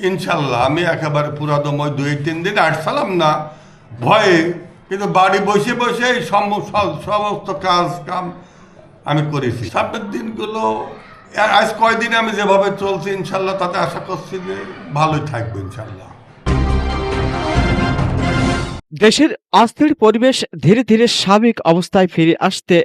ইনশাল্লাহ আমি একেবারে পুরাদময় 2-3 দিন আসছিলাম না ভয়ে, কিন্তু বাড়ি বসে বসে এই সমস্ত কাজ কাম আমি করেছি। সামনের দিনগুলো আজ কয়দিন আমি যেভাবে চলছি ইনশাল্লাহ তাতে আশা করছি যে ভালোই থাকবে ইনশাল্লাহ। দেশের অস্থির পরিবেশ ধীরে ধীরে স্বাভাবিক অবস্থায় ফিরে আসতে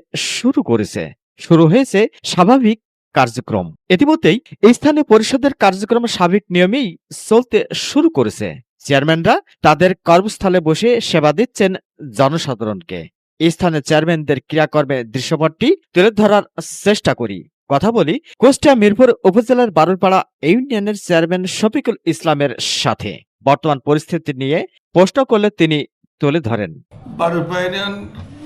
শুরু হয়েছে স্বাভাবিক কার্যক্রম। ইতিমধ্যেই স্থানীয় পরিষদের কার্যক্রম স্বাভাবিক নিয়মেই চলতে শুরু করেছে। চেয়ারম্যানরা তাদের কর্মস্থলে বসে সেবা দিচ্ছেন জনসাধারণকে। স্থানীয় চেয়ারম্যানদের ক্রিয়াকর্মের দৃশ্যপটটি তুলে ধরার চেষ্টা করি। কথা বলি কুষ্টিয়া মিরপুর উপজেলার বারুরপাড়া ইউনিয়নের চেয়ারম্যান শফিকুল ইসলামের সাথে। বর্তমান পরিস্থিতি নিয়ে প্রশ্ন করলে তিনি তুলে ধরেন। বারুরপাড়া ইউনিয়ন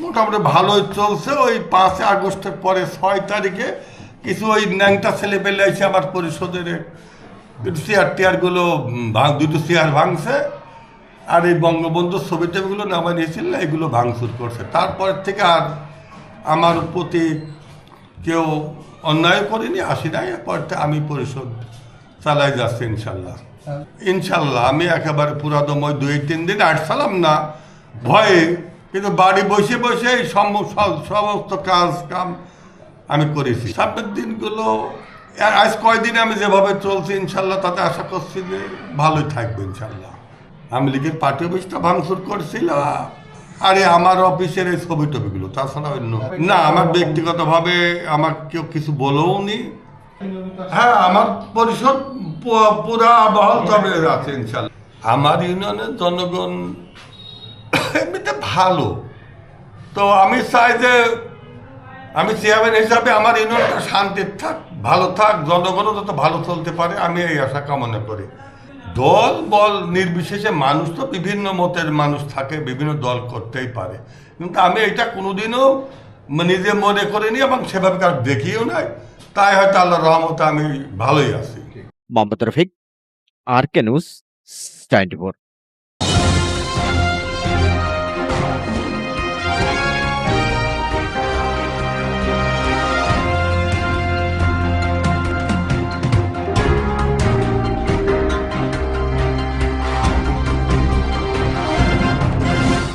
মোটামুটি ভালোই চলছে। ওই 5 আগস্টের পরে 6 তারিখে কিছু ওই ন্যাংটা ছেলে পেলে এসে আমার পরিষদের চেয়ার টেয়ারগুলো 2টো চেয়ার ভাঙছে, আর এই বঙ্গবন্ধুর ছবি টবিগুলো নামা নিয়েছিল এগুলো ভাঙচুর করছে। তারপর থেকে আর আমার প্রতি কেউ অন্যায় করেনি, আসি নাই। এরপর আমি পরিষদ চালাই যাচ্ছি ইনশাল্লাহ। ইনশাল্লাহ আমি একেবারে পুরাদময় 2-3 দিন আসছিলাম না ভয়ে, কিন্তু বাড়ি বসে বসে এই সমস্ত কাজ কাম আমি করেছি। সামনের দিনগুলো আজ কয়দিন আমি যেভাবে চলছি ইনশাল্লাহ তাতে আশা করছি যে ভালোই থাকবে ইনশাল্লাহ। আমি লীগের পার্টি অফিসটা ভাঙচুর করছিল, আরে আমার অফিসের এই ছবি টবিগুলো, তাছাড়া অন্য না। আমার ব্যক্তিগতভাবে আমার কেউ কিছু বলেও নি। হ্যাঁ, আমার পরিষদ পুরা বহাল তবে আছে ইনশাল্লাহ। আমার ইউনিয়নের জনগণ এমনিতে ভালো, তো আমি চাই যে আমি চেয়ারম্যান হিসাবে আমার ইউনিয়নটা শান্তির থাক, ভালো থাক, জনগণও যত ভালো চলতে পারে আমি এই আশা কামনা করি। দল বল নির্বিশেষে মানুষ তো বিভিন্ন মতের মানুষ থাকে, বিভিন্ন দল করতেই পারে, কিন্তু আমি এটা কোনোদিনও নিজে মনে করিনি এবং সেভাবে কার দেখিও নাই। তাই হয়তো আল্লাহর রহমতে আমি ভালোই আছি। Mohammad Rafiq, RK news 24।